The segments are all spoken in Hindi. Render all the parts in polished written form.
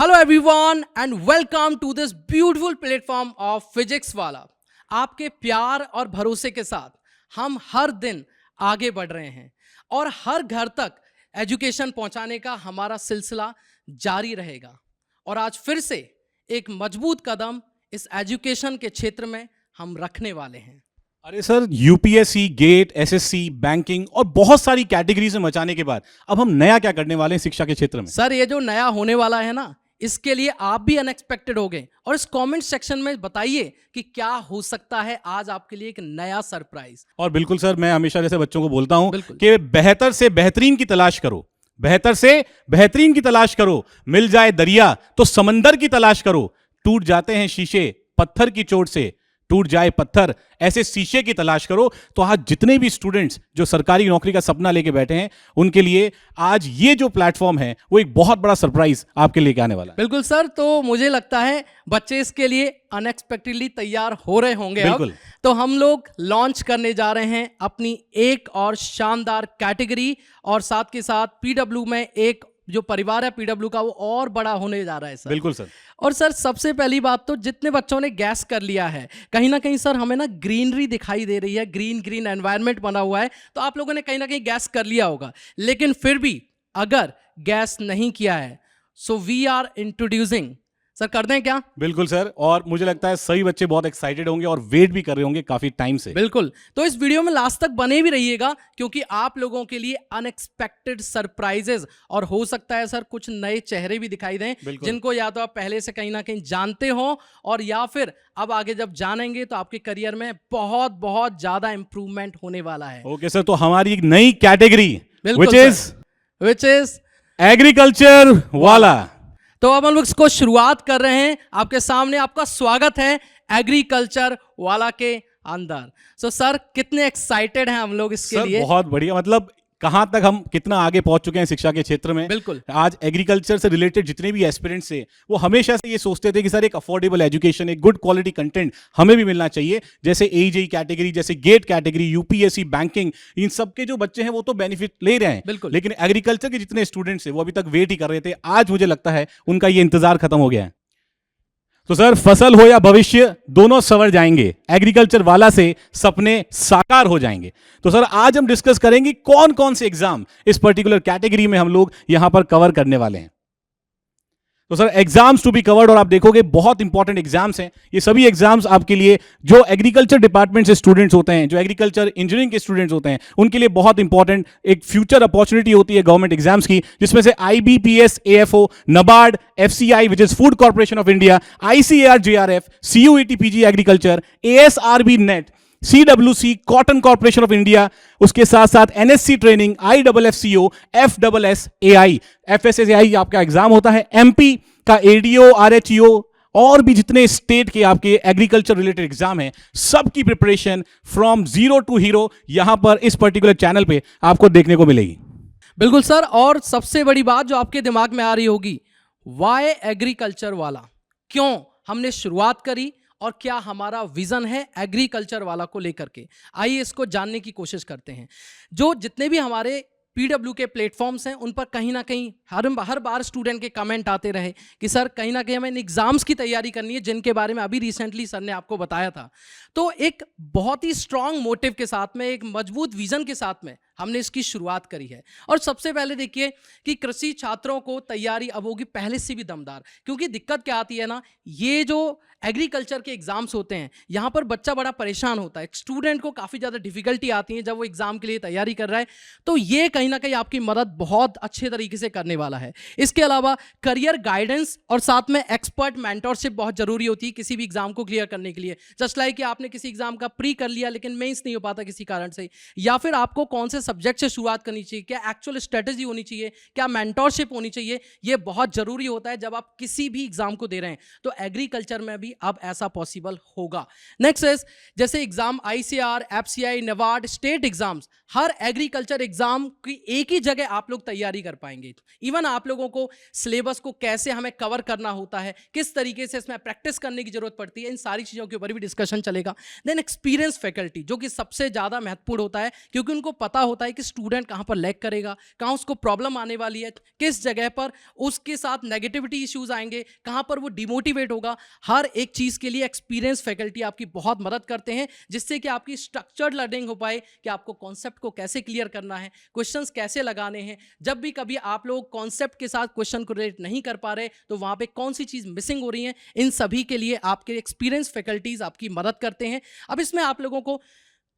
Hello everyone and welcome to this beautiful platform of Physics Wallah. आपके प्यार और भरोसे के साथ हम हर दिन आगे बढ़ रहे हैं और हर घर तक एजुकेशन पहुंचाने का हमारा सिलसिला जारी रहेगा। और आज फिर से एक मजबूत कदम इस एजुकेशन के क्षेत्र में हम रखने वाले हैं। अरे sir, UPSC, GATE, SSC, banking और बहुत सारी कैटेगरी से मचाने के बाद अब हम नया क्या करने वाले हैं शिक्षा के क्षेत्र में? सर, ये जो नया होने वाला है ना, इसके लिए आप भी अनएक्सपेक्टेड हो गए और इस कमेंट सेक्शन में बताइए कि क्या हो सकता है आज आपके लिए एक नया सरप्राइज। और बिल्कुल सर, मैं हमेशा जैसे बच्चों को बोलता हूं बिल्कुल। कि बेहतर से बेहतरीन की तलाश करो, बेहतर से बेहतरीन की तलाश करो। मिल जाए दरिया तो समंदर की तलाश करो। टूट जाते हैं शीशे पत्थर की चोट से, टूट जाए पत्थर ऐसे शीशे की तलाश करो। तो आज जितने भी स्टूडेंट्स जो सरकारी नौकरी का सपना लेके बैठे हैं, उनके लिए आज ये जो प्लेटफॉर्म है वो एक बहुत बड़ा सरप्राइज आपके लेके आने वाला है। बिल्कुल सर, तो मुझे लगता है बच्चे इसके लिए अनएक्सपेक्टेडली तैयार हो रहे होंगे। बिल्कुल। अब तो हम लोग लॉन्च करने जा रहे हैं अपनी एक और शानदार कैटेगरी, और साथ के साथ पीडब्ल्यू में एक जो परिवार है पीडब्ल्यू का वो और बड़ा होने जा रहा है सर। बिल्कुल सर। और सर, सबसे पहली बात तो जितने बच्चों ने गैस कर लिया है, कहीं ना कहीं सर हमें ना ग्रीनरी दिखाई दे रही है, ग्रीन ग्रीन एनवायरनमेंट बना हुआ है, तो आप लोगों ने कहीं ना कहीं गैस कर लिया होगा। लेकिन फिर भी अगर गैस नहीं किया है, so we are introducing. Sir, कर दें क्या? बिल्कुल सर, और मुझे लगता है सभी बच्चे बहुत एक्साइटेड होंगे और वेट भी कर रहे होंगे काफी टाइम से। बिल्कुल, तो इस वीडियो में लास्ट तक बने भी रहिएगा, क्योंकि आप लोगों के लिए अनएक्सपेक्टेड सरप्राइजेस और हो सकता है सर कुछ नए चेहरे भी दिखाई दें, जिनको या तो आप पहले से कहीं ना कहीं जानते हो, और या फिर अब आगे जब जानेंगे तो आपके करियर में बहुत बहुत ज्यादा इंप्रूवमेंट होने वाला है। ओके सर, तो हमारी एक नई कैटेगरी विच इज एग्रीकल्चर वाला। तो अब हम लोग इसको शुरुआत कर रहे हैं। आपके सामने आपका स्वागत है एग्रीकल्चर वाला के अंदर। सो सर, कितने एक्साइटेड हैं हम लोग इसके लिए? बहुत बढ़िया, मतलब कहां तक हम कितना आगे पहुंच चुके हैं शिक्षा के क्षेत्र में। बिल्कुल। आज एग्रीकल्चर से रिलेटेड जितने भी एस्पिरेंट्स थे वो हमेशा से ये सोचते थे कि सर एक अफोर्डेबल एजुकेशन, एक गुड क्वालिटी कंटेंट हमें भी मिलना चाहिए। जैसे एजेई कैटेगरी, जैसे गेट कैटेगरी, यूपीएससी, बैंकिंग, इन सबके जो बच्चे हैं वो तो बेनिफिट ले रहे हैं। बिल्कुल। लेकिन एग्रीकल्चर के जितने स्टूडेंट्स हैं वो अभी तक वेट ही कर रहे थे। आज मुझे लगता है उनका ये इंतजार खत्म हो गया है। तो सर, फसल हो या भविष्य, दोनों संवर जाएंगे। एग्रीकल्चर वाला से सपने साकार हो जाएंगे। तो सर, आज हम डिस्कस करेंगे कौन कौन से एग्जाम इस पर्टिकुलर कैटेगरी में हम लोग यहां पर कवर करने वाले हैं। तो sir, exams to be covered, और आप देखोगे बहुत इंपॉर्टेंट एग्जाम्स हैं। ये सभी एग्जाम्स आपके लिए जो एग्रीकल्चर डिपार्टमेंट से स्टूडेंट्स होते हैं, जो एग्रीकल्चर इंजीनियरिंग के स्टूडेंट्स होते हैं, उनके लिए बहुत इंपॉर्टेंट एक फ्यूचर अपॉर्चुनिटी होती है गवर्नमेंट एग्जाम्स की, जिसमें से IBPS, AFO, NABARD, FCI which is food corporation of India, ICAR JRF, CUET PG agriculture, ASRB net, CWC, cotton corporation of India, उसके साथ साथ NSC training, IFFCO, FSSAI, FSSAI आपका एग्जाम होता है, एमपी का एडीओ, आरएचईओ, और भी जितने स्टेट के आपके एग्रीकल्चर रिलेटेड एग्जाम हैं, सबकी preparation from zero to hero यहां पर इस पर्टिकुलर चैनल पे आपको देखने को मिलेगी। बिल्कुल सर, और सबसे बड़ी बात जो आपके दिमाग में आ रही होगी, वाई एग्रीकल्चर वाला, क्यों हमने शुरुआत करी और क्या हमारा विजन है एग्रीकल्चर वाला को लेकर के, आइए इसको जानने की कोशिश करते हैं। जो जितने भी हमारे पीडब्ल्यू के प्लेटफॉर्म्स हैं, उन पर कहीं ना कहीं हर बार स्टूडेंट के कमेंट आते रहे कि सर कहीं ना कहीं हमें इन एग्जाम्स की तैयारी करनी है, जिनके बारे में अभी रिसेंटली सर ने आपको बताया था। तो एक बहुत ही स्ट्रांग मोटिव के साथ में, एक मजबूत विजन के साथ में हमने इसकी शुरुआत करी है। और सबसे पहले देखिए कि कृषि छात्रों को तैयारी अब होगी पहले से भी दमदार, क्योंकि दिक्कत क्या आती है ना, ये जो एग्रीकल्चर के एग्जाम्स होते हैं, यहाँ पर बच्चा बड़ा परेशान होता है, स्टूडेंट को काफ़ी ज़्यादा डिफिकल्टी आती है जब वो एग्जाम के लिए तैयारी कर रहा है। तो ये कहीं ना कहीं आपकी मदद बहुत अच्छे तरीके से करने वाला है। इसके अलावा करियर गाइडेंस और साथ में एक्सपर्ट मेंटरशिप बहुत जरूरी होती है किसी भी एग्जाम को क्लियर करने के लिए। जस्ट लाइक कि आपने किसी एग्जाम का प्री कर लिया लेकिन मेंस नहीं हो पाता किसी कारण से, या फिर आपको कौन से सब्जेक्ट से शुरुआत करनी चाहिए, क्या एक्चुअल स्ट्रेटेजी होनी चाहिए, क्या मेंटरशिप होनी चाहिए, ये बहुत जरूरी होता है जब आप किसी भी एग्जाम को दे रहे हैं। तो एग्रीकल्चर में भी अब ऐसा पॉसिबल होगा। नेक्स्ट इज जैसे exam ICR, FCI, NABARD, state exams, हर एग्रीकल्चर एग्जाम की एक ही जगह आप लोग तैयारी कर पाएंगे। इवन आप लोगों को सिलेबस को कैसे हमें कवर करना होता है, किस तरीके से इसमें प्रैक्टिस करने की जरूरत पड़ती है, इन सारी चीजों के ऊपर भी डिस्कशन चलेगा। देन एक्सपीरियंस फैकल्टी, जो कि सबसे ज्यादा महत्वपूर्ण होता है, क्योंकि उनको पता होता है कि स्टूडेंट कहाँ पर लैग करेगा, कहाँ उसको प्रॉब्लम आने वाली है, किस जगह पर उसके साथ नेगेटिविटी इश्यूज आएंगे, कहाँ पर वो डिमोटिवेट होगा। हर एक चीज़ के लिए एक्सपीरियंस फैकल्टी आपकी बहुत मदद करते हैं, जिससे कि आपकी स्ट्रक्चर्ड लर्निंग हो पाए कि आपको कॉन्सेप्ट को कैसे क्लियर करना है, क्वेश्चंस कैसे लगाने हैं। जब भी कभी आप लोग कॉन्सेप्ट के साथ क्वेश्चन को रिलेट नहीं कर पा रहे तो वहाँ पे कौन सी चीज़ मिसिंग हो रही है, इन सभी के लिए आपके एक्सपीरियंस फैकल्टीज आपकी मदद करते हैं। अब इसमें आप लोगों को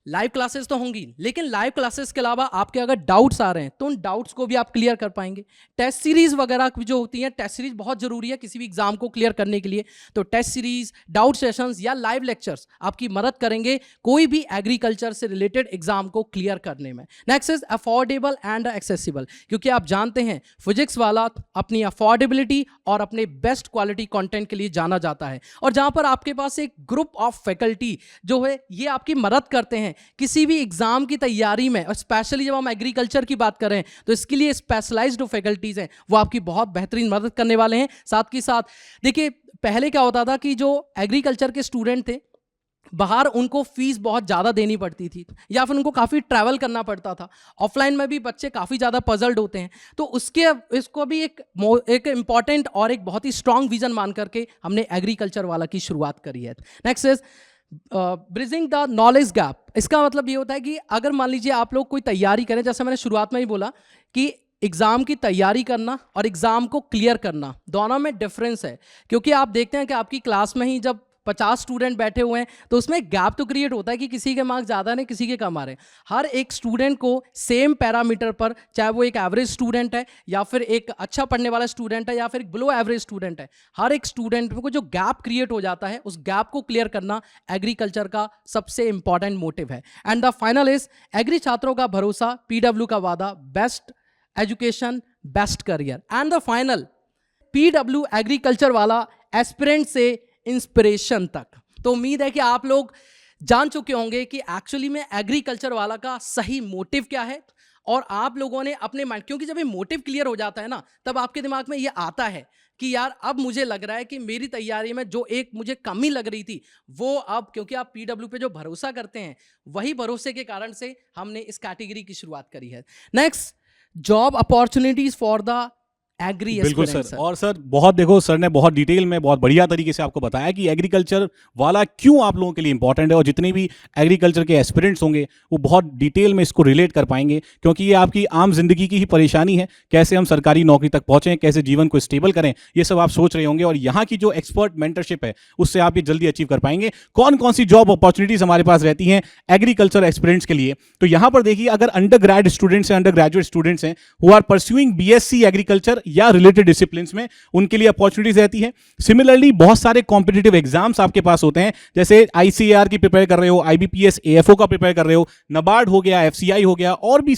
लाइव क्लासेस तो होंगी, लेकिन लाइव क्लासेस के अलावा आपके अगर डाउट्स आ रहे हैं तो उन डाउट्स को भी आप क्लियर कर पाएंगे। टेस्ट सीरीज वगैरह जो होती हैं, टेस्ट सीरीज बहुत जरूरी है किसी भी एग्जाम को क्लियर करने के लिए। तो टेस्ट सीरीज, डाउट सेशंस या लाइव लेक्चर्स आपकी मदद करेंगे कोई भी एग्रीकल्चर से रिलेटेड एग्जाम को क्लियर करने में। Next is affordable and accessible, क्योंकि आप जानते हैं फिजिक्स वाला अपनी अफोर्डेबिलिटी और अपने बेस्ट क्वालिटी कंटेंट के लिए जाना जाता है, और जहां पर आपके पास एक ग्रुप ऑफ फैकल्टी जो है ये आपकी मदद करते हैं किसी भी एग्जाम की तैयारी में। और स्पेशली जब हम एग्रीकल्चर की बात करें तो इसके लिए स्पेशलाइज्ड जो फैकल्टीज हैं वो आपकी बहुत बेहतरीन मदद करने वाले हैं। साथ ही साथ देखिए, पहले क्या होता था कि जो एग्रीकल्चर के स्टूडेंट थे बाहर उनको फीस बहुत ज़्यादा देनी पड़ती थी, या फिर उनको काफ़ी ट्रैवल करना पड़ता था। ऑफलाइन में भी बच्चे काफ़ी ज़्यादा पजल्ड होते हैं, तो इसको भी एक इम्पॉर्टेंट और एक बहुत ही स्ट्रांग विजन मान करके हमने एग्रीकल्चर वाला की शुरुआत करी है। Next is bridging the knowledge gap. इसका मतलब ये होता है कि अगर मान लीजिए आप लोग कोई तैयारी करें, जैसे मैंने शुरुआत में ही बोला कि एग्ज़ाम की तैयारी करना और एग्ज़ाम को क्लियर करना दोनों में डिफरेंस है। क्योंकि आप देखते हैं कि आपकी क्लास में ही जब 50 स्टूडेंट बैठे हुए हैं तो उसमें गैप तो क्रिएट होता है कि किसी के मार्क्स ज़्यादा नहीं, किसी के कम आ रहे हैं। हर एक स्टूडेंट को सेम पैरामीटर पर, चाहे वो एक एवरेज स्टूडेंट है या फिर एक अच्छा पढ़ने वाला स्टूडेंट है या फिर एक बिलो एवरेज स्टूडेंट है, हर एक स्टूडेंट को जो गैप क्रिएट हो जाता है उस गैप को क्लियर करना एग्रीकल्चर का सबसे इंपॉर्टेंट मोटिव है। And the final is agri छात्रों का भरोसा, PW का वादा, best education best career. And the final PW agriculture वाला एस्पिरेंट से इंस्पिरेशन तक। तो उम्मीद है कि आप लोग जान चुके होंगे कि एक्चुअली में एग्रीकल्चर वाला का सही मोटिव क्या है, और आप लोगों ने अपने माइंड, क्योंकि जब ये मोटिव क्लियर हो जाता है ना तब आपके दिमाग में ये आता है कि यार अब मुझे लग रहा है कि मेरी तैयारी में जो एक मुझे कमी लग रही थी वो अब, क्योंकि आप PW पे जो भरोसा करते हैं वही भरोसे के कारण से हमने इस कैटेगरी की शुरुआत करी है। Next, job opportunities for the agri. बिल्कुल सर। और सर बहुत देखो, सर ने बहुत डिटेल में बहुत बढ़िया तरीके से आपको बताया कि एग्रीकल्चर वाला क्यों आप लोगों के लिए इंपॉर्टेंट है, और जितने भी एग्रीकल्चर के एस्पिरेंट्स होंगे वो बहुत डिटेल में इसको रिलेट कर पाएंगे, क्योंकि ये आपकी आम जिंदगी की ही परेशानी है। कैसे हम सरकारी नौकरी तक पहुंचें, कैसे जीवन को स्टेबल करें, ये सब आप सोच रहे होंगे, और यहाँ की जो एक्सपर्ट मेंटरशिप है उससे आप ये जल्दी अचीव कर पाएंगे। कौन कौन सी जॉब अपॉर्चुनिटीज हमारे पास रहती हैं एग्रीकल्चर एस्पिरेंट्स के लिए, तो यहाँ पर देखिए, अगर अंडर ग्रेड स्टूडेंट्स हैं, अंडर ग्रेजुएट स्टूडेंट्स हैं who are pursuing BSc agriculture या रिलेटेड डिसिप्लिन्स में, उनके लिए अपॉर्चुनिटीज रहती है। सिमिलरली बहुत सारे कॉम्पिटिटिव एग्जाम्स आपके पास होते हैं, जैसे ICAR की प्रिपेयर कर रहे हो, IBPS AFO का प्रिपेयर कर रहे हो, NABARD हो गया, FCI हो गया, और भी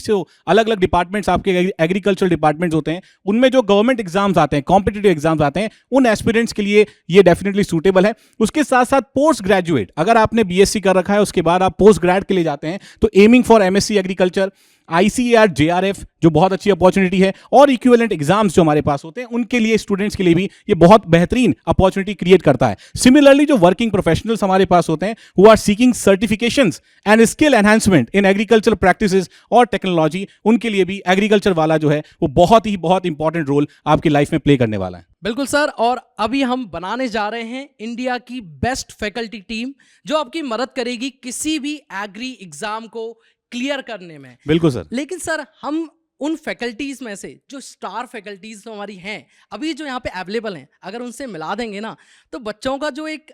अलग अलग डिपार्टमेंट्स आपके एग्रीकल्चर डिपार्टमेंट्स होते हैं। उनमें जो गवर्नमेंट एग्जाम्स आते हैं, कॉम्पिटिटिव एग्जाम्स आते हैं, उन एस्पिरेंट्स के लिए ये डेफिनेटली सूटेबल है। उसके साथ साथ पोस्ट ग्रेजुएट, अगर आपने BSc कर रखा है उसके बाद आप पोस्ट ग्रेड के लिए जाते हैं तो aiming for MSc agriculture, ICAR JRF जो बहुत अच्छी अपॉर्चुनिटी है, और इक्विवेलेंट एग्जाम्स जो हमारे पास होते हैं उनके लिए, स्टूडेंट्स के लिए भी ये बहुत बेहतरीन अपॉर्चुनिटी क्रिएट करता है। सिमिलरली जो वर्किंग प्रोफेशनल्स हमारे पास होते हैं who are seeking certifications and skill enhancement in agriculture practices और टेक्नोलॉजी, उनके लिए भी एग्रीकल्चर वाला जो है वो बहुत इंपॉर्टेंट रोल आपकी लाइफ में प्ले करने वाला है। बिल्कुल सर, और अभी हम बनाने जा रहे हैं इंडिया की बेस्ट फैकल्टी टीम जो आपकी मदद करेगी किसी भी एग्री एग्जाम को क्लियर करने में। बिल्कुल सर। लेकिन सर हम उन फैकल्टीज में से जो स्टार फैकल्टीज हमारी हैं अभी जो यहाँ पे अवेलेबल हैं, अगर उनसे मिला देंगे ना तो बच्चों का जो एक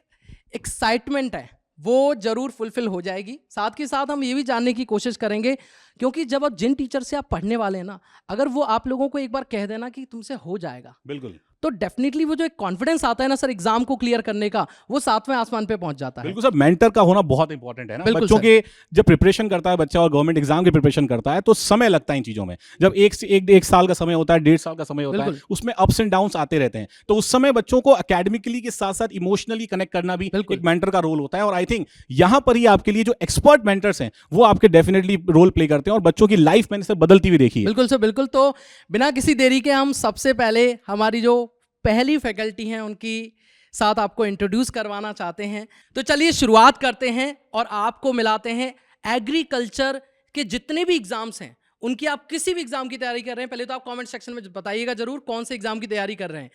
एक्साइटमेंट है वो जरूर फुलफिल हो जाएगी। साथ के साथ हम ये भी जानने की कोशिश करेंगे, क्योंकि जब आप जिन टीचर से आप पढ़ने वाले हैं ना, अगर वो आप लोगों को एक बार कह देना कि तुमसे हो जाएगा, बिल्कुल, तो डेफिनेटली वो जो एक कॉन्फिडेंस आता है ना सर एग्जाम को क्लियर करने का, वो सातवें आसमान पे पहुंच जाता है। बिल्कुल सर, मेंटर का होना बहुत इंपॉर्टेंट है ना। बिल्कुल बच्चों सर। के जब प्रिपरेशन करता है बच्चा और गवर्नमेंट एग्जाम की प्रिपरेशन करता है तो समय लगता है इन चीजों में। जब एक साल का समय होता है, 1.5 साल का समय होता है, बिल्कुल। उसमें अप्स एंड डाउन्स आते रहते हैं, तो उस समय बच्चों को एकेडमिकली के साथ साथ इमोशनली कनेक्ट करना भी बिल्कुल। एक मेंटर का रोल होता है। और आई थिंक यहाँ पर ही आपके लिए जो एक्सपर्ट मेंटर्स हैं वो आपके डेफिनेटली रोल प्ले करते हैं, और बच्चों की लाइफ मैंने सर बदलती हुई देखी है। बिल्कुल सर, बिल्कुल। तो बिना किसी देरी के हम सबसे पहले हमारी जो पहली फैकल्टी हैं उनकी साथ आपको इंट्रोड्यूस करवाना चाहते हैं। तो चलिए शुरुआत करते हैं और आपको मिलाते हैं एग्रीकल्चर के जितने भी एग्जाम्स हैं, उनकी आप किसी भी एग्जाम की तैयारी कर रहे हैं, पहले तो आप कमेंट सेक्शन में बताइएगा जरूर कौन से एग्जाम की तैयारी कर रहे हैं।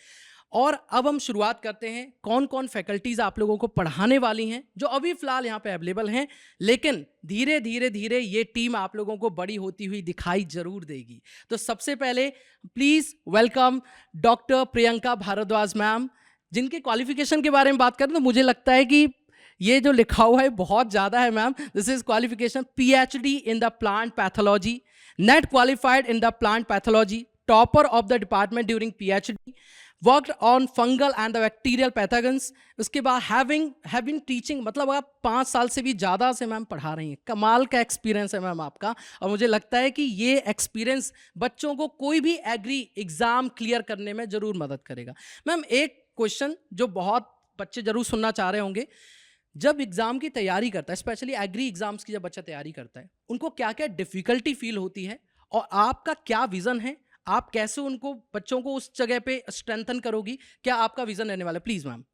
और अब हम शुरुआत करते हैं, कौन कौन फैकल्टीज आप लोगों को पढ़ाने वाली हैं जो अभी फिलहाल यहाँ पे अवेलेबल हैं, लेकिन धीरे धीरे धीरे ये टीम आप लोगों को बड़ी होती हुई दिखाई जरूर देगी। तो सबसे पहले please welcome doctor Priyanka Bhardwaj ma'am, जिनके क्वालिफिकेशन के बारे में बात करें तो मुझे लगता है कि ये जो लिखा हुआ है बहुत ज़्यादा है ma'am. This is qualification PhD in the plant pathology, net qualified in the plant pathology, topper of the department during PhD, worked on fungal and the bacterial pathogens. उसके बाद हैविंग टीचिंग, मतलब आप 5 साल से भी ज़्यादा से मैम पढ़ा रही हैं। कमाल का एक्सपीरियंस है मैम आपका, और मुझे लगता है कि ये एक्सपीरियंस बच्चों को कोई भी एग्री एग्ज़ाम क्लियर करने में ज़रूर मदद करेगा। मैम एक क्वेश्चन जो बहुत बच्चे ज़रूर सुनना चाह रहे होंगे, जब एग्ज़ाम की तैयारी करता है, स्पेशली एग्री एग्जाम्स की जब बच्चा तैयारी करता है, उनको क्या क्या डिफ़िकल्टी फील होती है और आपका क्या विज़न है, आप कैसे उनको बच्चों को उस जगह पे स्ट्रेंथन करोगी, क्या आपका विज़न रहने वाला है? Please ma'am.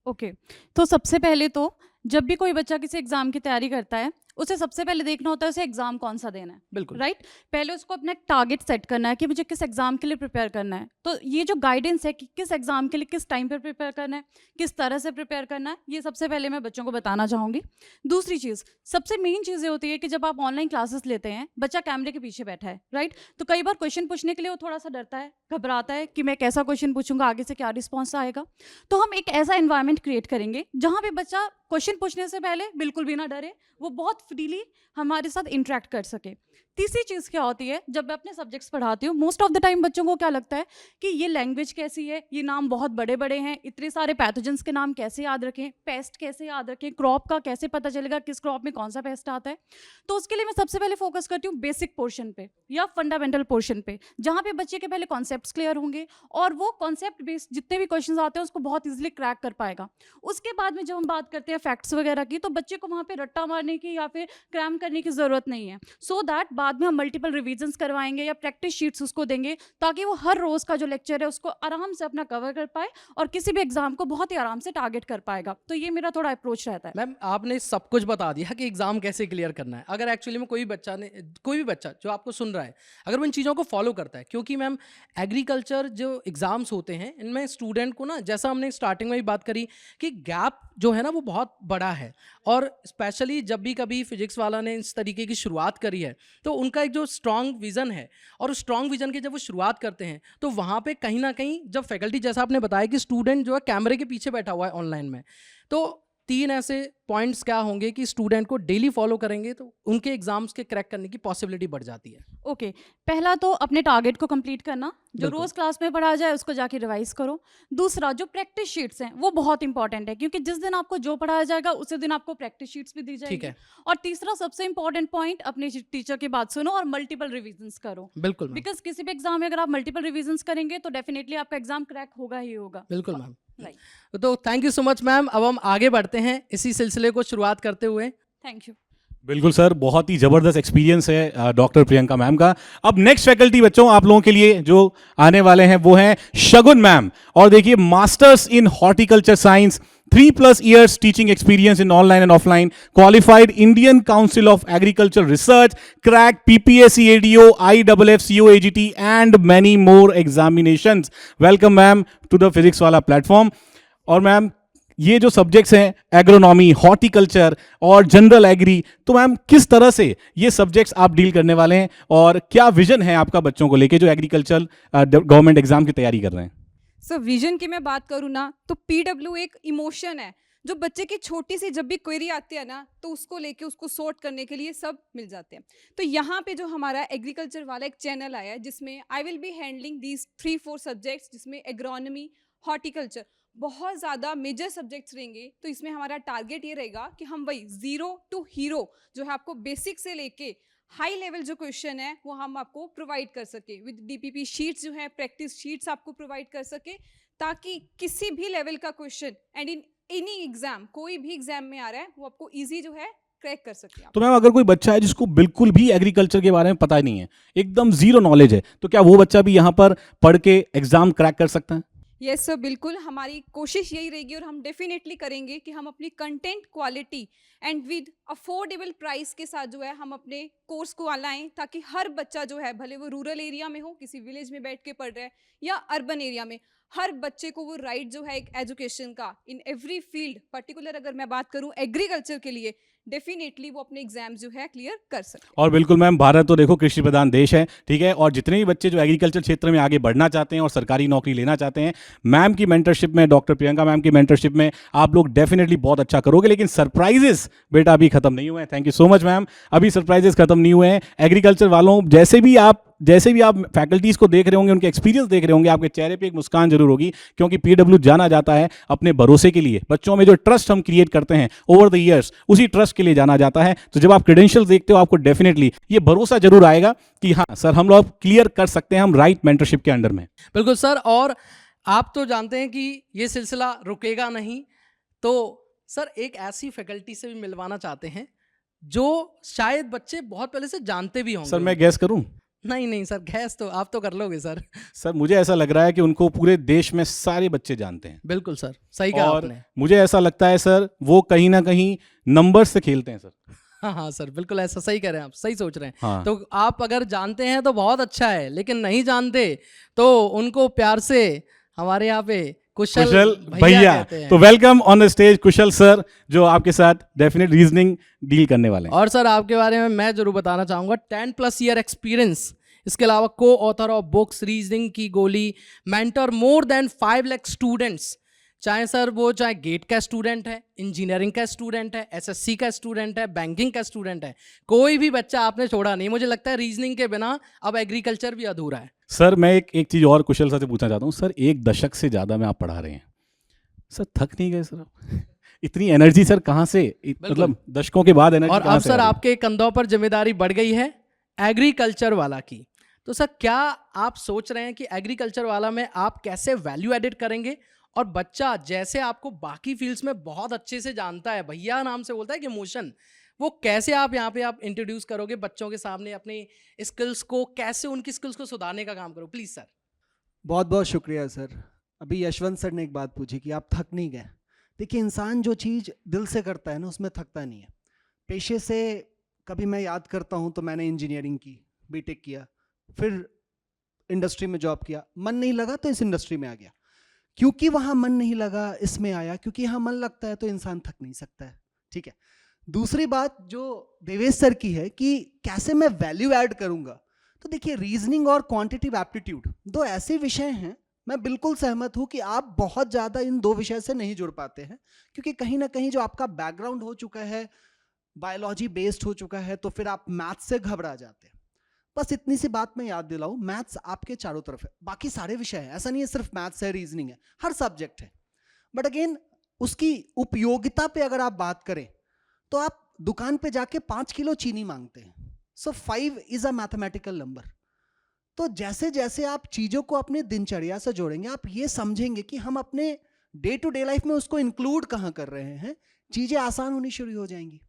ओके तो सबसे पहले तो जब भी कोई बच्चा किसी एग्जाम की तैयारी करता है, उसे सबसे पहले देखना होता है उसे एग्जाम कौन सा देना है। बिल्कुल राइट पहले उसको अपना एक टारगेट सेट करना है कि मुझे किस एग्जाम के लिए प्रिपेयर करना है। तो ये जो गाइडेंस है कि किस एग्जाम के लिए किस टाइम पर प्रिपेयर करना है, किस तरह से प्रिपेयर करना है, ये सबसे पहले मैं बच्चों को बताना चाहूँगी। दूसरी चीज़, सबसे मेन चीज़ ये होती है कि जब आप ऑनलाइन क्लासेस लेते हैं, बच्चा कैमरे के पीछे बैठा है, राइट, तो कई बार क्वेश्चन पूछने के लिए वो थोड़ा सा डरता है, घबराता है कि मैं कैसा क्वेश्चन पूछूंगा, आगे से क्या रिस्पॉन्स आएगा। तो हम एक ऐसा एनवायरनमेंट क्रिएट करेंगे जहाँ पे बच्चा क्वेश्चन पूछने से पहले बिल्कुल भी ना डरे, वो बहुत फ्रीली हमारे साथ इंटरेक्ट कर सके। तीसरी चीज़ क्या होती है, जब मैं अपने सब्जेक्ट्स पढ़ाती हूँ, मोस्ट ऑफ द टाइम बच्चों को क्या लगता है कि ये लैंग्वेज कैसी है, ये नाम बहुत बड़े बड़े हैं, इतने सारे पैथोजेंस के नाम कैसे याद रखें, पेस्ट कैसे याद रखें, क्रॉप का कैसे पता चलेगा किस क्रॉप में कौन सा पेस्ट आता है। तो उसके लिए मैं सबसे पहले फोकस करती हूँ बेसिक पोर्शन पे या फंडामेंटल पोर्शन पे, जहाँ पे बच्चे के पहले कॉन्सेप्ट्स क्लियर होंगे और वो कॉन्सेप्ट बेस्ड जितने भी क्वेश्चन आते हैं उसको बहुत ईजिली क्रैक कर पाएगा। उसके बाद में जब हम बात करते हैं फैक्ट्स वगैरह की, तो बच्चे को वहाँ पे रट्टा मारने की या फिर क्रैम करने की ज़रूरत नहीं है। सो दैट बाद में हम मल्टीपल रिविजन्स करवाएंगे या प्रैक्टिस शीट्स उसको देंगे, ताकि वो हर रोज़ का जो लेक्चर है उसको आराम से अपना कवर कर पाए और किसी भी एग्जाम को बहुत ही आराम से टारगेट कर पाएगा। तो ये मेरा थोड़ा अप्रोच रहता है। मैम आपने सब कुछ बता दिया कि एग्जाम कैसे क्लियर करना है। अगर एक्चुअली में कोई भी बच्चा जो आपको सुन रहा है, अगर वो इन चीज़ों को फॉलो करता है, क्योंकि मैम एग्रीकल्चर जो एग्जाम्स होते हैं इनमें स्टूडेंट को ना, जैसा हमने स्टार्टिंग में भी बात करी कि गैप जो है ना वो बहुत बड़ा है, और स्पेशली जब भी कभी फिजिक्स वाला ने इस तरीके की शुरुआत करी है तो उनका एक जो स्ट्रॉन्ग विज़न है, और उस स्ट्रॉन्ग विज़न की जब वो शुरुआत करते हैं तो वहाँ पे कहीं ना कहीं जब फैकल्टी, जैसा आपने बताया कि स्टूडेंट जो है कैमरे के पीछे बैठा हुआ है ऑनलाइन में, तो 3 ऐसे पॉइंट्स क्या होंगे कि स्टूडेंट को डेली फॉलो करेंगे तो उनके एग्जाम्स के क्रैक करने की पॉसिबिलिटी बढ़ जाती है। ओके पहला तो अपने टारगेट को कंप्लीट करना, जो बिल्कुल। रोज क्लास में पढ़ा जाए उसको जाके रिवाइज करो। दूसरा, जो प्रैक्टिस शीट्स हैं वो बहुत इंपॉर्टेंट है, क्योंकि जिस दिन आपको जो पढ़ाया जाएगा उसी दिन आपको प्रैक्टिस शीट्स भी दी ठीक जाएगी। है। और तीसरा सबसे इंपॉर्टेंट पॉइंट, अपने टीचर की बात सुनो और मल्टीपल रिविजन्स करो। बिल्कुल मैम, बिकॉज किसी भी एग्जाम में अगर आप मल्टीपल रिविजन्स करेंगे तो डेफिनेटली आपका एग्जाम क्रैक होगा ही होगा। बिल्कुल मैम। राइट, तो thank you so much ma'am. अब हम आगे बढ़ते हैं इसी सिलसिले को शुरुआत करते हुए। Thank you. बिल्कुल सर, बहुत ही जबरदस्त एक्सपीरियंस है डॉक्टर प्रियंका मैम का। अब नेक्स्ट फैकल्टी बच्चों आप लोगों के लिए जो आने वाले हैं वो हैं शगुन मैम। और देखिए, masters in horticulture science, 3+ years teaching experience in online and offline, qualified Indian Council of Agriculture Research, cracked PPSC ADO, IFF COAGT and many more examinations. Welcome ma'am to the physics वाला platform। और मैम ये जो सब्जेक्ट्स हैं एग्रोनॉमी, हॉर्टिकल्चर और जनरल एग्री, तो मैम किस तरह से ये सब्जेक्ट्स आप डील करने वाले हैं और क्या विजन है आपका बच्चों को लेके जो एग्रीकल्चर गवर्नमेंट एग्जाम की तैयारी कर रहे हैं? सो विजन की मैं बात करूँ ना, तो PW एक इमोशन है जो बच्चे की छोटी सी जब भी क्वेरी आती है ना, तो उसको लेके उसको सॉर्ट करने के लिए सब मिल जाते हैं। तो यहाँ पे जो हमारा एग्रीकल्चर वाला एक चैनल आया है, जिसमें I will be handling these 3-4 subjects, जिसमें एग्रोनॉमी, हॉर्टिकल्चर बहुत ज़्यादा मेजर सब्जेक्ट्स रहेंगे। तो इसमें हमारा टारगेट ये रहेगा कि हम वही 0 to हीरो जो है आपको बेसिक से लेके हाई लेवल जो क्वेश्चन है वो हम आपको प्रोवाइड कर सके विद DPP शीट्स जो है, प्रैक्टिस शीट्स आपको प्रोवाइड कर सके, ताकि किसी भी लेवल का question and in any exam, कोई भी एग्जाम में आ रहा है, वो आपको इजी जो है क्रैक कर सके आप। तो मैम अगर कोई बच्चा है जिसको बिल्कुल भी एग्रीकल्चर के बारे में पता ही नहीं है, एकदम जीरो नॉलेज है, तो क्या वो बच्चा भी यहाँ पर पढ़ के एग्जाम क्रैक कर सकता है? यस सर, बिल्कुल हमारी कोशिश यही रहेगी और हम डेफिनेटली करेंगे कि हम अपनी content quality and with affordable price के साथ जो है हम अपने कोर्स को लाएं, ताकि हर बच्चा जो है, भले वो रूरल एरिया में हो, किसी विलेज में बैठ के पढ़ रहा है या अर्बन एरिया में, हर बच्चे को वो राइट जो है एक एजुकेशन का इन एवरी फील्ड, पर्टिकुलर अगर मैं बात करूं एग्रीकल्चर के लिए, डेफिनेटली वो अपने एग्जाम जो है क्लियर कर सकते हैं। और बिल्कुल मैम, भारत तो देखो कृषि प्रधान देश है, ठीक है, और जितने भी बच्चे जो एग्रीकल्चर क्षेत्र में आगे बढ़ना चाहते हैं और सरकारी नौकरी लेना चाहते हैं, मैम की मेंटरशिप में, डॉक्टर प्रियंका मैम की मेंटरशिप में आप लोग डेफिनेटली बहुत अच्छा करोगे। लेकिन सरप्राइजेस बेटा अभी खत्म नहीं हुए हैं। Thank you so much ma'am, अभी सरप्राइजेस खत्म नहीं हुए हैं। एग्रीकल्चर वालों, जैसे भी आप फैकल्टीज को देख रहे होंगे, उनके एक्सपीरियंस देख रहे होंगे, आपके चेहरे पे एक मुस्कान जरूर होगी, क्योंकि पीडब्ल्यू जाना जाता है अपने भरोसे के लिए। बच्चों में जो ट्रस्ट हम क्रिएट करते हैं ओवर द ईयर्स, उसी ट्रस्ट के लिए जाना जाता है। तो जब आप क्रेडेंशियल्स देखते हो, आपको डेफिनेटली ये भरोसा जरूर आएगा कि हाँ सर, हम लोग क्लियर कर सकते हैं, हम राइट मेंटरशिप के अंडर में। बिल्कुल सर, और आप तो जानते हैं कि ये सिलसिला रुकेगा नहीं, तो सर एक ऐसी फैकल्टी से भी मिलवाना चाहते हैं जो शायद बच्चे बहुत पहले से जानते भी होंगे। सर मैं गैस करूं? नहीं सर, गैस तो आप तो कर लोगे सर। सर मुझे ऐसा लग रहा है कि उनको पूरे देश में सारे बच्चे जानते हैं। बिल्कुल सर, सही कहा और आपने। मुझे ऐसा लगता है सर, वो कहीं ना कहीं नंबर से खेलते हैं सर। हाँ सर, बिल्कुल ऐसा सही कह रहे हैं आप, सही सोच रहे हैं। हाँ। तो आप अगर जानते हैं तो बहुत अच्छा है, लेकिन नहीं जानते तो उनको प्यार से हमारे यहाँ पे कुशल भैया, कहते हैं। तो welcome on the stage Kusal sir, जो आपके साथ डेफिनेट रीजनिंग डील करने वाले हैं। और सर आपके बारे में मैं जरूर बताना चाहूँगा, 10+ ईयर एक्सपीरियंस, इसके अलावा को ऑथर ऑफ बुक्स रीजनिंग की गोली, mentor more than 5 lakh students, चाहे गेट का स्टूडेंट है, इंजीनियरिंग का स्टूडेंट है, एसएससी का स्टूडेंट है, बैंकिंग का स्टूडेंट है, कोई भी बच्चा आपने छोड़ा नहीं। मुझे लगता है रीजनिंग के बिना अब एग्रीकल्चर भी अधूरा है। सर मैं एक चीज और कुशल सर से पूछना चाहता हूँ। सर 1 दशक से ज्यादा में आप पढ़ा रहे हैं, सर थक नहीं गए सर आप? इतनी एनर्जी सर कहाँ से, मतलब दशकों के बाद एनर्जी और कहाँ अब से सर आ रही है? आपके कंधों पर जिम्मेदारी बढ़ गई है एग्रीकल्चर वाला की। तो सर क्या आप सोच रहे हैं कि एग्रीकल्चर वाला में आप कैसे वैल्यू एडिट करेंगे, और बच्चा जैसे आपको बाकी फील्ड्स में बहुत अच्छे से जानता है, भैया नाम से बोलता है कि मोशन, वो कैसे आप यहाँ पे आप इंट्रोड्यूस करोगे बच्चों के सामने अपनी स्किल्स को, कैसे उनकी स्किल्स को सुधारने का काम करो, प्लीज सर। बहुत बहुत शुक्रिया सर। अभी यशवंत सर ने एक बात पूछी कि आप थक नहीं गए। देखिए, इंसान जो चीज़ दिल से करता है ना, उसमें थकता नहीं है। पेशे से कभी मैं याद करता हूँ तो मैंने इंजीनियरिंग की, बीटेक किया, फिर इंडस्ट्री में जॉब किया, मन नहीं लगा तो इस इंडस्ट्री में आ गया। क्योंकि वहाँ मन नहीं लगा इसमें आया, क्योंकि यहाँ मन लगता है तो इंसान थक नहीं सकता है। ठीक है। दूसरी बात जो देवेश सर की है कि कैसे मैं वैल्यू ऐड करूँगा, तो देखिए रीजनिंग और क्वांटिटेटिव एप्टीट्यूड 2 ऐसे विषय हैं, मैं बिल्कुल सहमत हूँ कि आप बहुत ज़्यादा इन 2 विषय से नहीं जुड़ पाते हैं, क्योंकि कहीं ना कहीं जो आपका बैकग्राउंड हो चुका है, बायोलॉजी बेस्ड हो चुका है, तो फिर आप मैथ्स से घबरा जाते हैं। बस इतनी सी बात मैं याद दिलाऊं, मैथ्स आपके चारों तरफ है, बाकी सारे विषय हैं, ऐसा नहीं है सिर्फ मैथ्स है, रीजनिंग है, हर सब्जेक्ट है। बट अगेन उसकी उपयोगिता पे अगर आप बात करें तो आप दुकान पे जाके 5 किलो चीनी मांगते हैं, सो 5 इज अ मैथमेटिकल नंबर। तो जैसे जैसे आप चीज़ों को अपने दिनचर्या से जोड़ेंगे, आप ये समझेंगे कि हम अपने डे टू डे लाइफ में उसको इंक्लूड कहाँ कर रहे हैं, चीज़ें आसान होनी शुरू हो जाएंगी।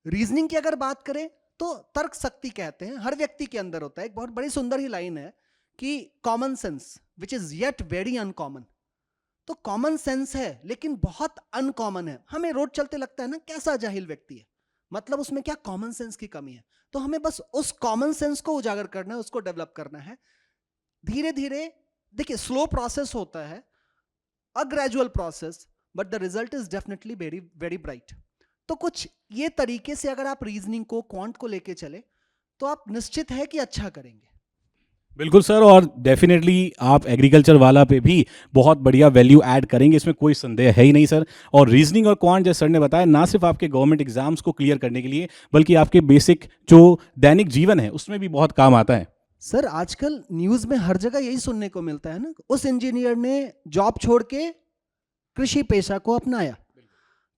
रीजनिंग की अगर बात करें तो तर्क शक्ति कहते हैं, हर व्यक्ति के अंदर होता है। एक बहुत बड़ी सुंदर ही लाइन है कि common sense which is yet very uncommon. तो कॉमन सेंस है लेकिन बहुत अनकॉमन है। हमें रोड चलते लगता है ना, कैसा जाहिल व्यक्ति है, मतलब उसमें क्या कॉमन सेंस की कमी है। तो हमें बस उस कॉमन सेंस को उजागर करना है, उसको डेवलप करना है धीरे धीरे। देखिए स्लो प्रोसेस होता है, a gradual process, but the result is definitely very very bright. तो कुछ ये तरीके से अगर आप रीजनिंग को, क्वांट को लेके चले तो आप निश्चित है कि अच्छा करेंगे। बिल्कुल सर, और डेफिनेटली आप एग्रीकल्चर वाला पे भी बहुत बढ़िया वैल्यू ऐड करेंगे, इसमें कोई संदेह है ही नहीं सर। और रीजनिंग और क्वांट जैसे सर ने बताया, ना सिर्फ आपके गवर्नमेंट एग्जाम्स को क्लियर करने के लिए, बल्कि आपके बेसिक जो दैनिक जीवन है उसमें भी बहुत काम आता है। सर आजकल न्यूज़ में हर जगह यही सुनने को मिलता है ना, उस इंजीनियर ने जॉब छोड़ के कृषि पेशा को अपनाया।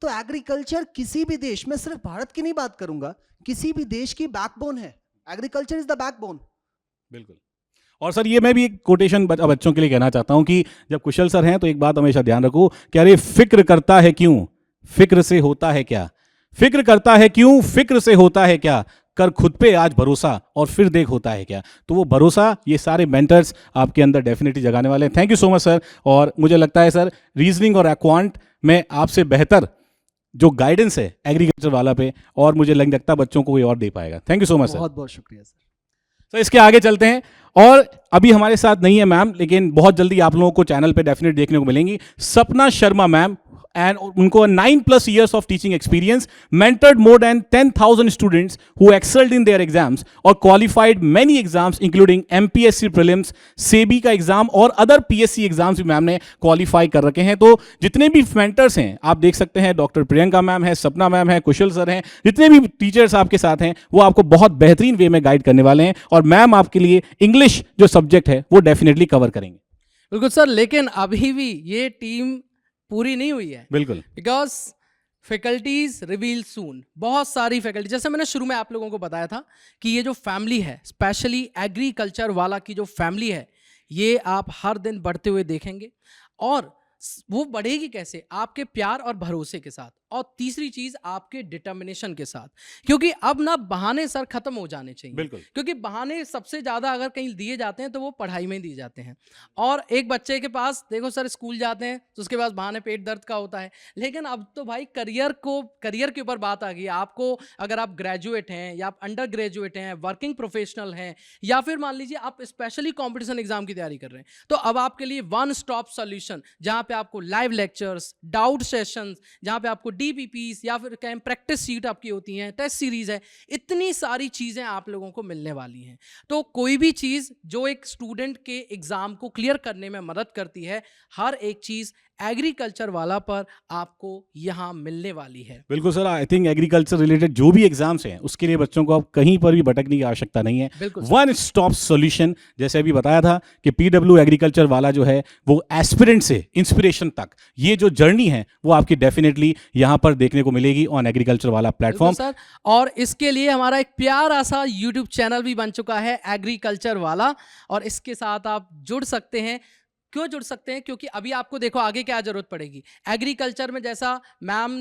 तो एग्रीकल्चर किसी भी देश में, सिर्फ भारत की नहीं बात करूंगा, किसी भी देश की बैकबोन है। Agriculture is the backbone. बिल्कुल। और सर ये मैं भी एक कोटेशन बच्चों के लिए कहना चाहता हूं कि जब कुशल सर हैं तो एक बात हमेशा ध्यान रखो कि अरे फिक्र करता है क्यों, फिक्र से होता है क्या। फिक्र करता है क्यों, फिक्र से होता है क्या। कर खुद पे आज भरोसा और फिर देख होता है क्या। तो वो भरोसा ये सारे मेंटर्स आपके अंदर डेफिनेटली जगाने वाले हैं। Thank you so much sir. और मुझे लगता है सर रीजनिंग और अक्वांट में आपसे बेहतर जो गाइडेंस है एग्रीकल्चर वाला पे, और मुझे लगता है बच्चों को कोई और दे पाएगा। Thank you so much sir. बहुत बहुत शुक्रिया सर। तो इसके आगे चलते हैं, और अभी हमारे साथ नहीं है मैम, लेकिन बहुत जल्दी आप लोगों को चैनल पे डेफिनेट देखने को मिलेंगी, सपना शर्मा मैम। एंड उनको 9+ years of teaching experience, mentored more than 10,000 students who excelled in their exams or qualified many exams including MPSC prelims, SEBI का एग्जाम और अदर PSC एग्जाम्स भी मैम ने क्वालिफाई कर रखे हैं। तो जितने भी मेंटर्स हैं आप देख सकते हैं, डॉक्टर प्रियंका मैम है, सपना मैम है, कुशल सर हैं, जितने भी टीचर्स आपके साथ हैं वो आपको बहुत बेहतरीन वे में गाइड करने वाले हैं। और मैम आपके लिए इंग्लिश जो सब्जेक्ट है वो डेफिनेटली कवर करेंगे। बिल्कुल सर, लेकिन अभी भी ये टीम पूरी नहीं हुई है, बिल्कुल, बिकॉज फैकल्टीज रिवील सून। बहुत सारी फैकल्टी, जैसे मैंने शुरू में आप लोगों को बताया था कि ये जो फैमिली है, स्पेशली एग्रीकल्चर वाला की जो फैमिली है, ये आप हर दिन बढ़ते हुए देखेंगे। और वो बढ़ेगी कैसे? आपके प्यार और भरोसे के साथ, और तीसरी चीज आपके डिटर्मिनेशन के साथ। क्योंकि अब ना बहाने सर खत्म हो जाने चाहिए। बिल्कुल, क्योंकि बहाने सबसे ज्यादा अगर कहीं दिए जाते हैं तो वो पढ़ाई में दिए जाते हैं। और एक बच्चे के पास देखो सर, स्कूल जाते हैं तो उसके पास बहाने पेट दर्द का होता है, लेकिन अब तो भाई करियर के ऊपर बात आ गई। आपको अगर आप ग्रेजुएट हैं या आप अंडर ग्रेजुएट हैं, वर्किंग प्रोफेशनल हैं, या फिर मान लीजिए आप स्पेशली कॉम्पिटिशन एग्जाम की तैयारी कर रहे हैं, तो अब आपके लिए वन स्टॉप सॉल्यूशन, जहां पे आपको लाइव लेक्चर्स, डाउट सेशंस, जहां पे आपको DPPs या फिर कहें प्रैक्टिस सीट आपकी होती हैं, टेस्ट सीरीज है, इतनी सारी चीज़ें आप लोगों को मिलने वाली हैं। तो कोई भी चीज़ जो एक स्टूडेंट के एग्ज़ाम को क्लियर करने में मदद करती है, हर एक चीज़ एग्रीकल्चर वाला पर आपको यहाँ मिलने वाली है। बिल्कुल sir. I think agriculture related जो भी एग्जाम्स हैं उसके लिए बच्चों को अब कहीं पर भी भटकने की आवश्यकता नहीं है। बिल्कुल वन स्टॉप सॉल्यूशन, जैसे अभी बताया था कि PW एग्रीकल्चर वाला जो है वो एस्पिरेंट से इंस्पिरेशन तक, ये जो जर्नी है वो आपकी डेफिनेटली यहाँ पर देखने को मिलेगी ऑन एग्रीकल्चर वाला प्लेटफॉर्म सर। और इसके लिए हमारा एक प्यारा सा YouTube चैनल भी बन चुका है, एग्रीकल्चर वाला, और इसके साथ आप जुड़ सकते हैं। क्यों जुड़ सकते हैं? क्योंकि अभी आपको देखो आगे क्या जरूरत पड़ेगी एग्रीकल्चर में। जैसा मैम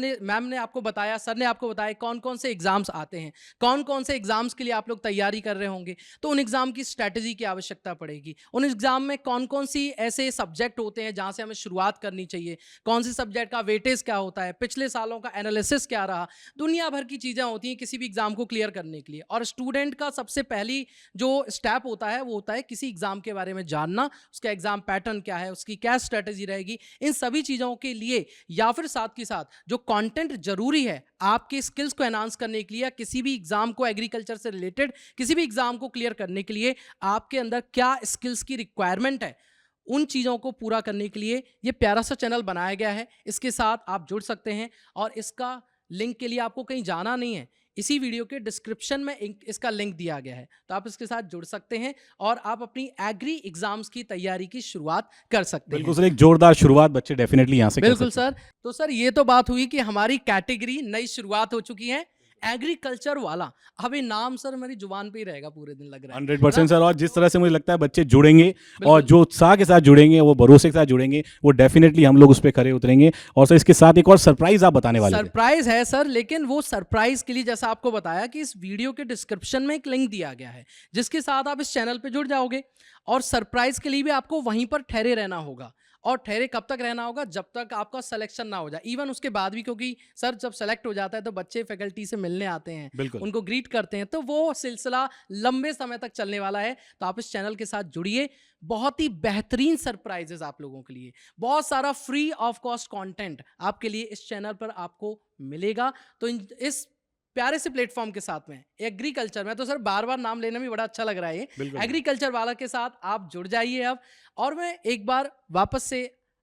ने आपको बताया, सर ने आपको बताया कौन कौन से एग्जाम्स आते हैं, कौन कौन से एग्जाम्स के लिए आप लोग तैयारी कर रहे होंगे, तो उन एग्जाम की स्ट्रैटेजी की आवश्यकता पड़ेगी। उन एग्जाम में कौन कौन सी ऐसे सब्जेक्ट होते हैं जहां से हमें शुरुआत करनी चाहिए, कौन से सब्जेक्ट का वेटेज क्या होता है, पिछले सालों का एनालिसिस क्या रहा, दुनिया भर की चीज़ें होती हैं किसी भी एग्जाम को क्लियर करने के लिए। और स्टूडेंट का सबसे पहली जो स्टेप होता है वो होता है किसी एग्जाम के बारे में जानना, उसका एग्जाम पैटर्न क्या है, उसकी क्या स्ट्रेटजी रहेगी, इन सभी चीजों के लिए, या फिर साथ के साथ जो कंटेंट जरूरी है आपके स्किल्स को एनहांस करने के लिए, या किसी भी एग्जाम को एग्रीकल्चर से रिलेटेड किसी भी एग्जाम को क्लियर करने के लिए आपके अंदर क्या स्किल्स की रिक्वायरमेंट है, उन चीज़ों को पूरा करने के लिए ये प्यारा सा चैनल बनाया गया है। इसके साथ आप जुड़ सकते हैं, और इसका लिंक के लिए आपको कहीं जाना नहीं है, इसी वीडियो के डिस्क्रिप्शन में इसका लिंक दिया गया है, तो आप इसके साथ जुड़ सकते हैं और आप अपनी एग्री एग्जाम्स की तैयारी की शुरुआत कर सकते हैं। बिल्कुल सर, एक जोरदार शुरुआत बच्चे डेफिनेटली यहाँ से कर बिल्कुल सकते हैं। सर। तो सर ये तो बात हुई कि हमारी कैटेगरी नई शुरुआत हो चुकी है, एग्रीकल्चर वाला। अभी नाम सर मेरी जुबान पे ही रहेगा पूरे दिन, लग रहा है 100% सर। और जिस तरह से मुझे लगता है बच्चे जुड़ेंगे और बिल्कुल। जो उत्साह के साथ जुड़ेंगे, वो भरोसे के साथ जुड़ेंगे, वो डेफिनेटली हम लोग उस पर खरे उतरेंगे। और सर इसके साथ एक और सरप्राइज आप बताने वाले थे। सरप्राइज है सर, लेकिन वो सरप्राइज के लिए जैसा आपको बताया कि इस वीडियो के डिस्क्रिप्शन में एक लिंक दिया गया है, जिसके साथ आप इस चैनल पे जुड़ जाओगे, और सरप्राइज के लिए भी आपको वहीं पर ठहरे रहना होगा। और ठहरे कब तक रहना होगा? जब तक आपका सिलेक्शन ना हो जाए, इवन उसके बाद भी, क्योंकि सर जब सेलेक्ट हो जाता है तो बच्चे फैकल्टी से मिलने आते हैं, बिल्कुल। उनको ग्रीट करते हैं, तो वो सिलसिला लंबे समय तक चलने वाला है। तो आप इस चैनल के साथ जुड़िए, बहुत ही बेहतरीन सरप्राइजेस आप लोगों के लिए, बहुत सारा फ्री ऑफ कॉस्ट कंटेंट आपके लिए इस चैनल पर आपको मिलेगा। तो इस प्यारे से प्लेटफॉर्म के साथ में एग्रीकल्चर में, तो सर बार बार नाम लेना भी बड़ा अच्छा लग रहा है, बिल्कुल। एग्रीकल्चर वाला के साथ आप जुड़ जाइए अब। और मैं एक बार वापस से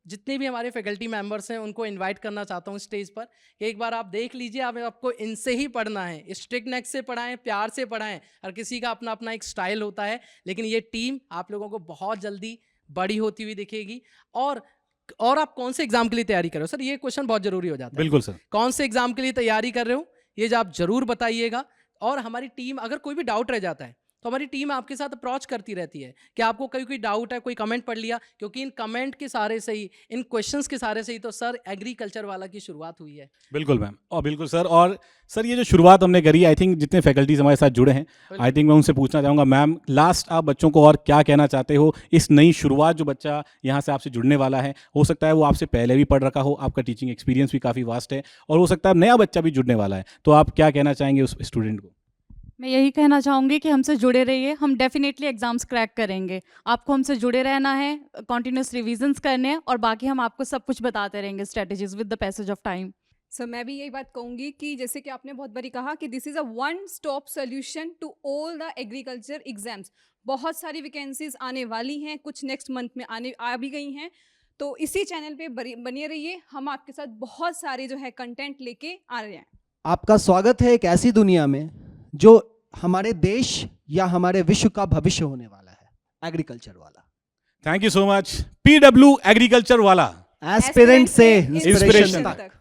जितने भी हमारे फैकल्टी मेंबर्स हैं उनको इनवाइट करना चाहता हूँ स्टेज पर, कि एक बार आप देख लीजिए, आपको इनसे ही पढ़ना है, स्ट्रिक्टनेस से पढ़ाएं, प्यार से पढ़ाएं। हर किसी का अपना अपना एक स्टाइल होता है, लेकिन ये टीम आप लोगों को बहुत जल्दी बड़ी होती हुई दिखेगी। और आप कौन से एग्जाम के लिए तैयारी कर रहे हो सर? ये क्वेश्चन बहुत जरूरी हो जाता है। बिल्कुल सर। कौन से एग्जाम के लिए तैयारी कर रहे हो, ये जो आप जरूर बताइएगा। और हमारी टीम, अगर कोई भी डाउट रह जाता है तो तो हमारी टीम आपके साथ अप्रोच करती रहती है कि आपको कोई डाउट है, कोई कमेंट पढ़ लिया, क्योंकि इन कमेंट के सारे से ही, इन क्वेश्चंस के सारे से ही तो सर एग्रीकल्चर वाला की शुरुआत हुई है। बिल्कुल मैम, और बिल्कुल सर। और सर ये जो शुरुआत हमने करी, आई थिंक जितने फैकल्टीज हमारे साथ जुड़े हैं, आई थिंक मैं उनसे पूछना चाहूँगा मैम, लास्ट आप बच्चों को और क्या कहना चाहते हो? इस नई शुरुआत जो बच्चा यहाँ से आपसे जुड़ने वाला है, हो सकता है वो आपसे पहले भी पढ़ रखा हो, आपका टीचिंग एक्सपीरियंस भी काफ़ी वास्ट है, और हो सकता है नया बच्चा भी जुड़ने वाला है, तो आप क्या कहना चाहेंगे उस स्टूडेंट को? मैं यही कहना चाहूँगी कि हमसे जुड़े रहिए, हम डेफिनेटली एग्जाम्स क्रैक करेंगे। आपको हमसे जुड़े रहना है, कॉन्टिन्यूस रिविजन्स करने हैं, और बाकी हम आपको सब कुछ बताते रहेंगे strategies with the passage of time. Sir मैं भी यही बात कहूँगी कि जैसे कि आपने बहुत बारी कहा कि this is a one stop solution to all the agriculture exams. बहुत सारी वैकेंसीज आने वाली हैं, कुछ नेक्स्ट मंथ में आ भी गई हैं, तो इसी चैनल पे बने रहिए, हम आपके साथ बहुत सारे जो है कंटेंट लेके आ रहे हैं। आपका स्वागत है एक ऐसी दुनिया में जो हमारे देश या हमारे विश्व का भविष्य होने वाला है, एग्रीकल्चर वाला। Thank you so much. PW agriculture वाला, एस्पिरेंट से इंस्पिरेशन इंस्पिरेशन तक। तक।